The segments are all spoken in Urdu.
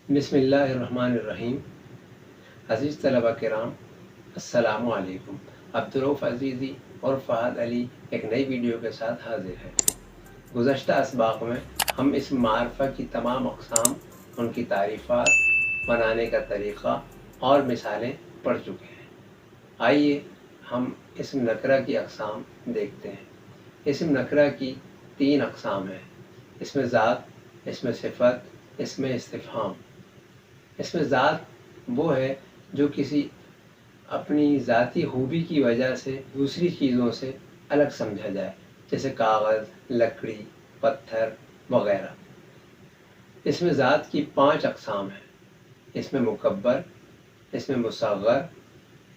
بسم اللہ الرحمن الرحیم۔ عزیز طلبہ کرام، السلام علیکم۔ عبدالرؤف عزیزی اور فہد علی ایک نئی ویڈیو کے ساتھ حاضر ہے۔ گزشتہ اسباق میں ہم اسم معرفہ کی تمام اقسام، ان کی تعریفات، بنانے کا طریقہ اور مثالیں پڑھ چکے ہیں۔ آئیے ہم اسم نکرہ کی اقسام دیکھتے ہیں۔ اسم نکرہ کی 3 اقسام ہیں: اسم ذات، اسم صفت، اسم استفہام۔ اسم ذات وہ ہے جو کسی اپنی ذاتی خوبی کی وجہ سے دوسری چیزوں سے الگ سمجھا جائے، جیسے کاغذ، لکڑی، پتھر وغیرہ۔ اسم ذات کی 5 اقسام ہیں: اسم مکبر، اسم مصغر،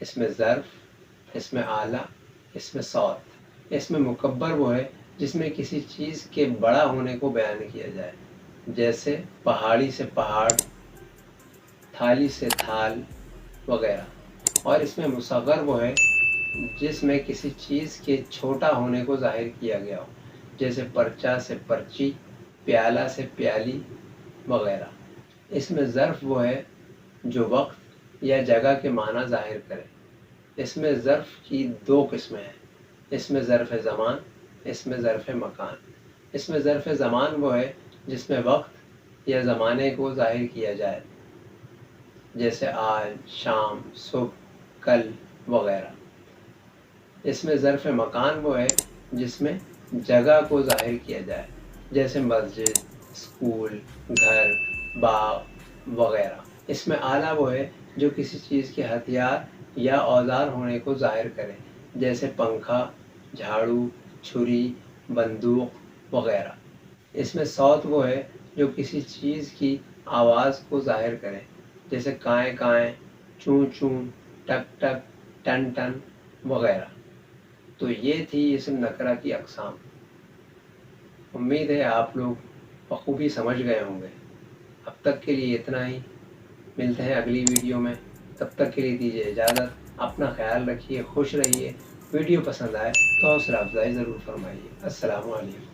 اسم ظرف، اسم اعلیٰ، اسم صوت۔ اسم مکبر وہ ہے جس میں کسی چیز کے بڑا ہونے کو بیان کیا جائے، جیسے پہاڑی سے پہاڑ، تھالی سے تھال وغیرہ۔ اور اس میں مصغر وہ ہے جس میں کسی چیز کے چھوٹا ہونے کو ظاہر کیا گیا ہو، جیسے پرچہ سے پرچی، پیالہ سے پیالی وغیرہ۔ اس میں ظرف وہ ہے جو وقت یا جگہ کے معنی ظاہر کرے۔ اس میں ظرف کی 2 قسمیں ہیں: اس میں ظرف زمان، اس میں ظرف مکان۔ اس میں ظرف زمان وہ ہے جس میں وقت یا زمانے کو ظاہر کیا جائے، جیسے آج، شام، صبح، کل وغیرہ۔ اس میں ظرف مکان وہ ہے جس میں جگہ کو ظاہر کیا جائے، جیسے مسجد، اسکول، گھر، باغ وغیرہ۔ اس میں اعلیٰ وہ ہے جو کسی چیز کے ہتھیار یا اوزار ہونے کو ظاہر کرے، جیسے پنکھا، جھاڑو، چھری، بندوق وغیرہ۔ اس میں صوت وہ ہے جو کسی چیز کی آواز کو ظاہر کرے، جیسے کائیں کائیں، چوں چوں، ٹک ٹک، ٹن ٹن وغیرہ۔ تو یہ تھی اسم نکرہ کی اقسام۔ امید ہے آپ لوگ بخوبی سمجھ گئے ہوں گے۔ اب تک کے لیے اتنا ہی، ملتے ہیں اگلی ویڈیو میں۔ تب تک کے لیے دیجیے اجازت۔ اپنا خیال رکھیے، خوش رہیے۔ ویڈیو پسند آئے تو حوصلہ افزائی ضرور فرمائیے۔ السلام علیکم۔